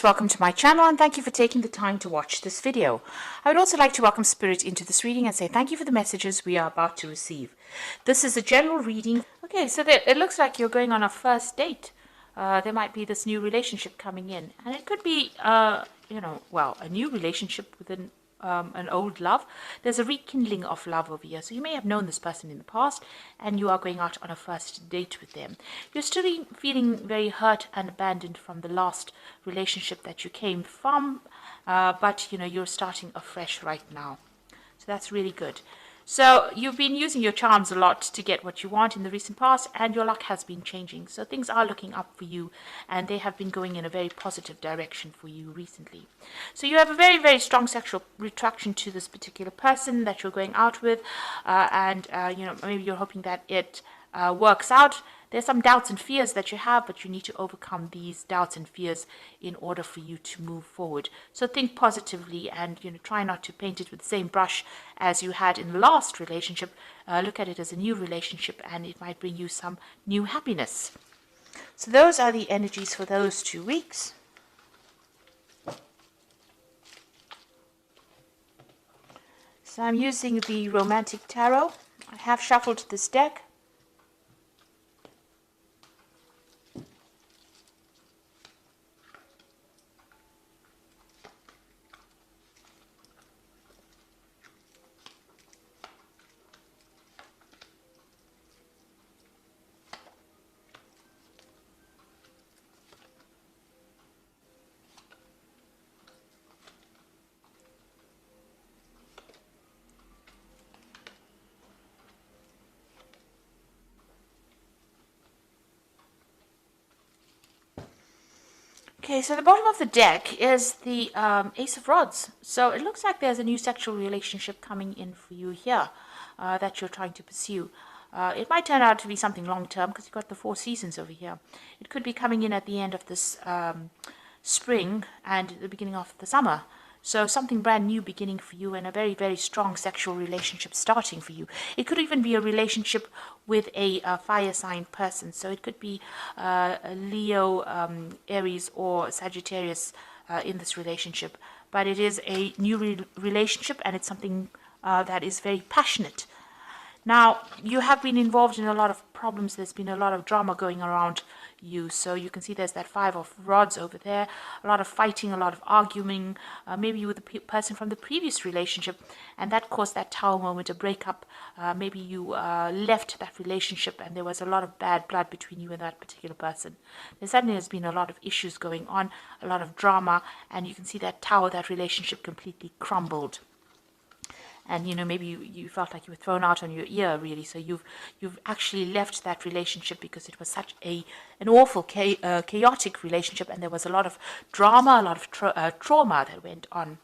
Welcome to my channel and thank you for taking the time to watch this video. I would also like to welcome Spirit into this reading and say thank you for the messages we are about to receive. This is a general reading. Okay, so it looks like you're going on a first date. There might be this new relationship coming in, and it could be, a new relationship within an old love. There's a rekindling of love over here. So you may have known this person in the past and you are going out on a first date with them. You're still feeling very hurt and abandoned from the last relationship that you came from, but you're starting afresh right now. So that's really good. So you've been using your charms a lot to get what you want in the recent past, and your luck has been changing. So things are looking up for you, and they have been going in a very positive direction for you recently. So you have a very, very strong sexual attraction to this particular person that you're going out with, and maybe you're hoping that it works out. There's some doubts and fears that you have, but you need to overcome these doubts and fears in order for you to move forward. So think positively and try not to paint it with the same brush as you had in the last relationship. Look at it as a new relationship and it might bring you some new happiness. So those are the energies for those 2 weeks. So I'm using the Romantic Tarot. I have shuffled this deck. Okay, so the bottom of the deck is the Ace of Rods. So it looks like there's a new sexual relationship coming in for you here that you're trying to pursue. It might turn out to be something long-term because you've got the 4 seasons over here. It could be coming in at the end of this spring and the beginning of the summer. So something brand new beginning for you and a very, very strong sexual relationship starting for you. It could even be a relationship with a fire sign person. So it could be a Leo, Aries or Sagittarius in this relationship. But it is a new relationship and it's something that is very passionate. Now, you have been involved in a lot of problems. There's been a lot of drama going around you. So you can see there's that 5 of Rods over there. A lot of fighting, a lot of arguing, maybe with the person from the previous relationship. And that caused that Tower moment, a breakup. Maybe you left that relationship and there was a lot of bad blood between you and that particular person. There certainly has been a lot of issues going on, a lot of drama. And you can see that Tower, that relationship completely crumbled. And maybe you felt like you were thrown out on your ear, really. So you've actually left that relationship because it was such an awful, chaotic relationship, and there was a lot of drama, a lot of trauma that went on.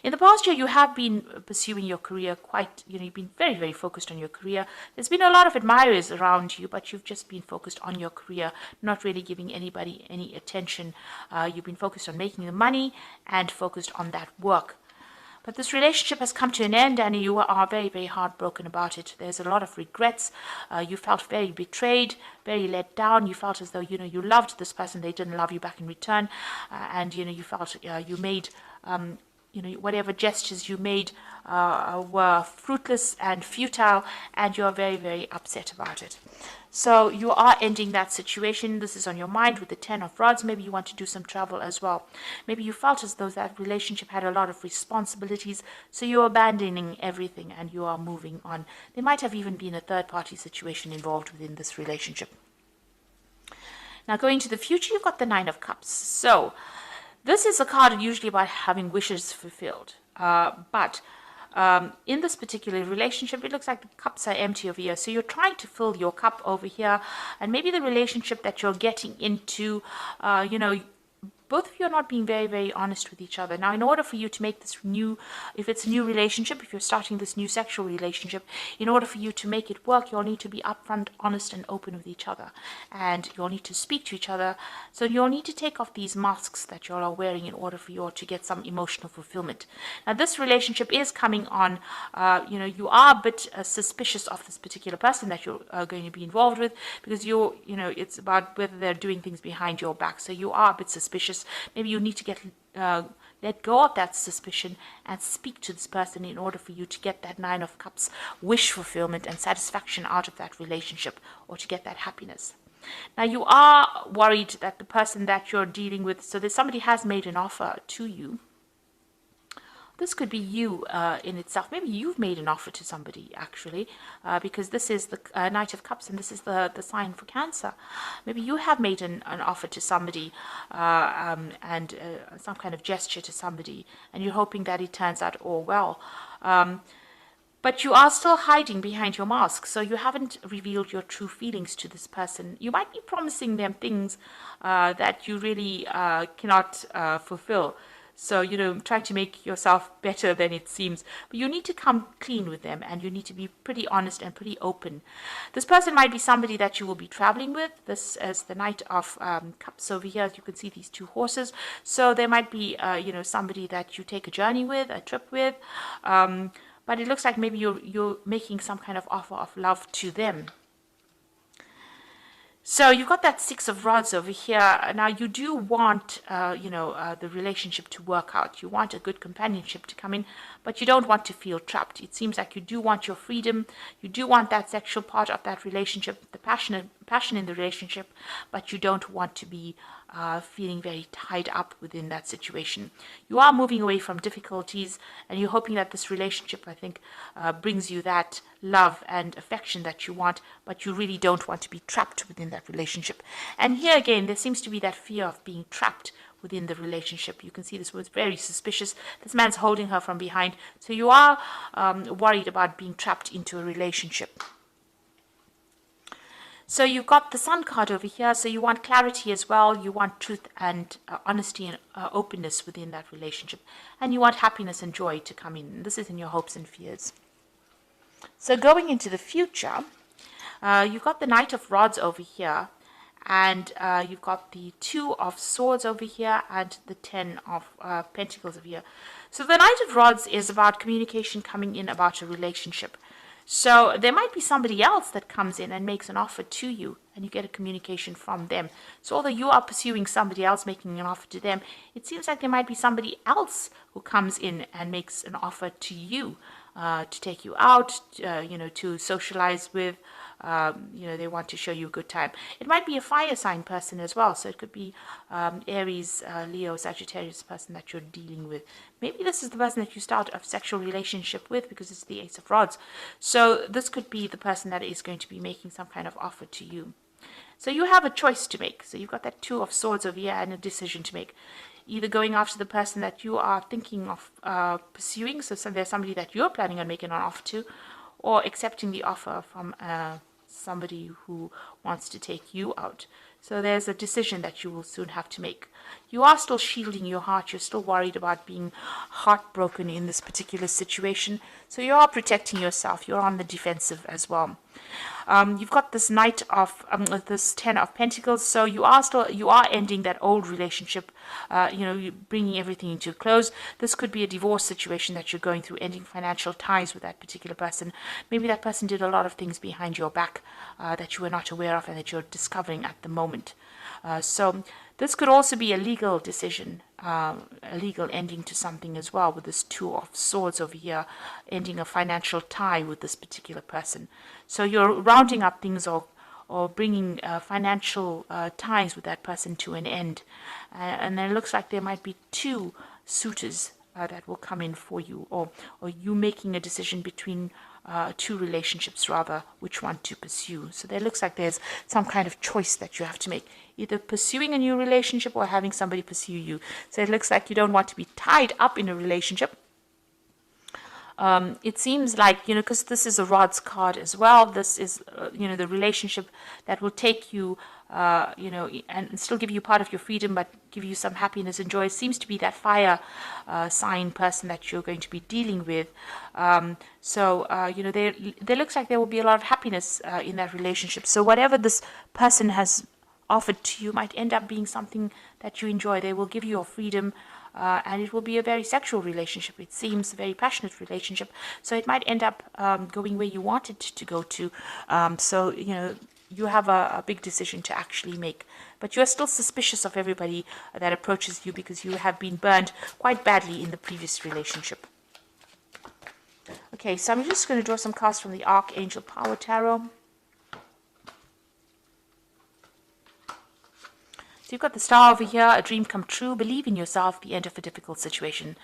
In the past year, you have been pursuing your career quite, you've been very, very focused on your career. There's been a lot of admirers around you, but you've just been focused on your career, not really giving anybody any attention. You've been focused on making the money and focused on that work. But this relationship has come to an end and you are very, very heartbroken about it. There's a lot of regrets. You felt very betrayed, very let down. You felt as though, you loved this person. They didn't love you back in return. And, you felt you made, whatever gestures you made were fruitless and futile. And you're very, very upset about it. So you are ending that situation. This is on your mind with the 10 of Rods. Maybe you want to do some travel as well. Maybe you felt as though that relationship had a lot of responsibilities, so you're abandoning everything and you are moving on. There might have even been a third-party situation involved within this relationship. Now, going to the future, you've got the 9 of Cups. So this is a card usually about having wishes fulfilled. But in this particular relationship, it looks like the cups are empty over here. So you're trying to fill your cup over here. And maybe the relationship that you're getting into, both of you are not being very, very honest with each other. Now, in order for you to make this new, if it's a new relationship, if you're starting this new sexual relationship, in order for you to make it work, you'll need to be upfront, honest, and open with each other. And you'll need to speak to each other. So you'll need to take off these masks that you all are wearing in order for you all to get some emotional fulfillment. Now, this relationship is coming on, you are a bit suspicious of this particular person that you're going to be involved with, because it's about whether they're doing things behind your back. So you are a bit suspicious suspicious. Maybe you need to let go of that suspicion and speak to this person in order for you to get that Nine of Cups wish fulfillment and satisfaction out of that relationship, or to get that happiness. Now, you are worried that the person that you're dealing with, so that somebody has made an offer to you. This could be you in itself. Maybe you've made an offer to somebody, actually, because this is the Knight of Cups, and this is the sign for Cancer. Maybe you have made an offer to somebody and some kind of gesture to somebody, and you're hoping that it turns out all well. But you are still hiding behind your mask, so you haven't revealed your true feelings to this person. You might be promising them things that you really cannot fulfill. So, trying to make yourself better than it seems. But you need to come clean with them, and you need to be pretty honest and pretty open. This person might be somebody that you will be traveling with. This is the Knight of Cups over here. As you can see, these two horses. So there might be, somebody that you take a journey with, a trip with. But it looks like maybe you're making some kind of offer of love to them. So you've got that Six of Rods over here. Now, you do want, the relationship to work out. You want a good companionship to come in, but you don't want to feel trapped. It seems like you do want your freedom. You do want that sexual part of that relationship, the passion in the relationship, but you don't want to be feeling very tied up within that situation. You are moving away from difficulties, and you're hoping that this relationship, I think, brings you that love and affection that you want, but you really don't want to be trapped within that relationship. And here again, there seems to be that fear of being trapped within the relationship. You can see this was very suspicious. This man's holding her from behind. So you are worried about being trapped into a relationship. So you've got the Sun card over here. So you want clarity as well. You want truth and honesty and openness within that relationship. And you want happiness and joy to come in. This is in your hopes and fears. So going into the future, you've got the Knight of Rods over here. And you've got the Two of Swords over here and the Ten of Pentacles over here. So the Knight of Rods is about communication coming in about a relationship. So there might be somebody else that comes in and makes an offer to you, and you get a communication from them. So although you are pursuing somebody else making an offer to them, it seems like there might be somebody else who comes in and makes an offer to you to take you out, to socialize with. They want to show you a good time. It might be a fire sign person as well. So it could be Aries, Leo, Sagittarius person that you're dealing with. Maybe this is the person that you start a sexual relationship with, because it's the Ace of Rods. So this could be the person that is going to be making some kind of offer to you. So you have a choice to make. So you've got that Two of Swords over here and a decision to make. Either going after the person that you are thinking of pursuing, so there's somebody that you're planning on making an offer to, or accepting the offer from somebody who wants to take you out. So there's a decision that you will soon have to make. You are still shielding your heart. You're still worried about being heartbroken in this particular situation. So you are protecting yourself. You're on the defensive as well. You've got this Knight of this Ten of Pentacles. So you are ending that old relationship. You're bringing everything into a close. This could be a divorce situation that you're going through, ending financial ties with that particular person. Maybe that person did a lot of things behind your back that you were not aware of and that you're discovering at the moment. So this could also be a legal decision, a legal ending to something as well, with this Two of Swords over here, ending a financial tie with this particular person. So you're rounding up things or bringing financial ties with that person to an end. And then it looks like there might be two suitors that will come in for you, or you making a decision between two relationships, rather, which one to pursue. So there looks like there's some kind of choice that you have to make, either pursuing a new relationship or having somebody pursue you. So it looks like you don't want to be tied up in a relationship. It seems like, because this is a Rods card as well, this is, the relationship that will take you, and still give you part of your freedom, but give you some happiness and joy. It seems to be that fire sign person that you're going to be dealing with. There looks like there will be a lot of happiness in that relationship. So whatever this person has offered to you might end up being something that you enjoy. They will give you your freedom. And it will be a very sexual relationship. It seems a very passionate relationship. So it might end up going where you want it to go to. you have a big decision to actually make. But you are still suspicious of everybody that approaches you because you have been burned quite badly in the previous relationship. Okay, so I'm just going to draw some cards from the Archangel Power Tarot. So you've got the Star over here, a dream come true, believe in yourself, the end of a difficult situation.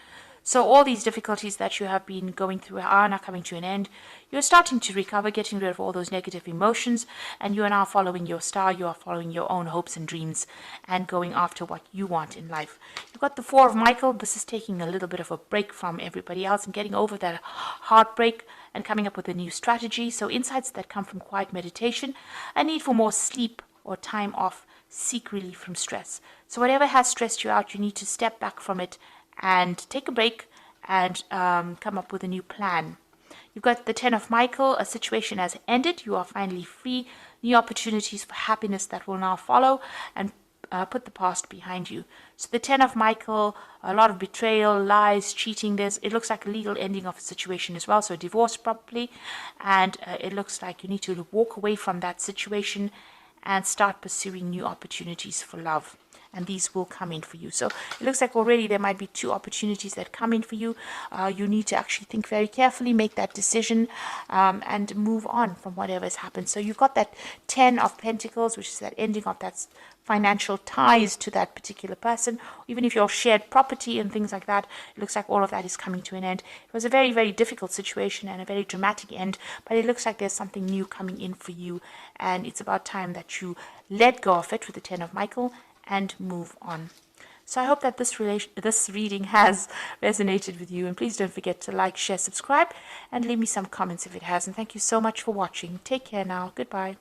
So all these difficulties that you have been going through are now coming to an end. You're starting to recover, getting rid of all those negative emotions, and you are now following your star. You are following your own hopes and dreams and going after what you want in life. You've got the Four of Michael. This is taking a little bit of a break from everybody else and getting over that heartbreak and coming up with a new strategy. So insights that come from quiet meditation, a need for more sleep or time off, seek relief from stress. So whatever has stressed you out, you need to step back from it and take a break and come up with a new plan. You've got the Ten of Michael. A situation has ended. You are finally free. New opportunities for happiness that will now follow, and put the past behind you. So the Ten of Michael, a lot of betrayal, lies, cheating. It looks like a legal ending of a situation as well. So a divorce probably. And it looks like you need to walk away from that situation and start pursuing new opportunities for love. And these will come in for you. So it looks like already there might be 2 opportunities that come in for you. You need to actually think very carefully, make that decision, and move on from whatever has happened. So you've got that 10 of Pentacles, which is that ending of that financial ties to that particular person. Even if you're shared property and things like that, it looks like all of that is coming to an end. It was a very, very difficult situation and a very dramatic end, but it looks like there's something new coming in for you. And it's about time that you let go of it with the 10 of Michael and move on. So I hope that this reading has resonated with you. And please don't forget to like, share, subscribe, and leave me some comments if it has. And thank you so much for watching. Take care now. Goodbye.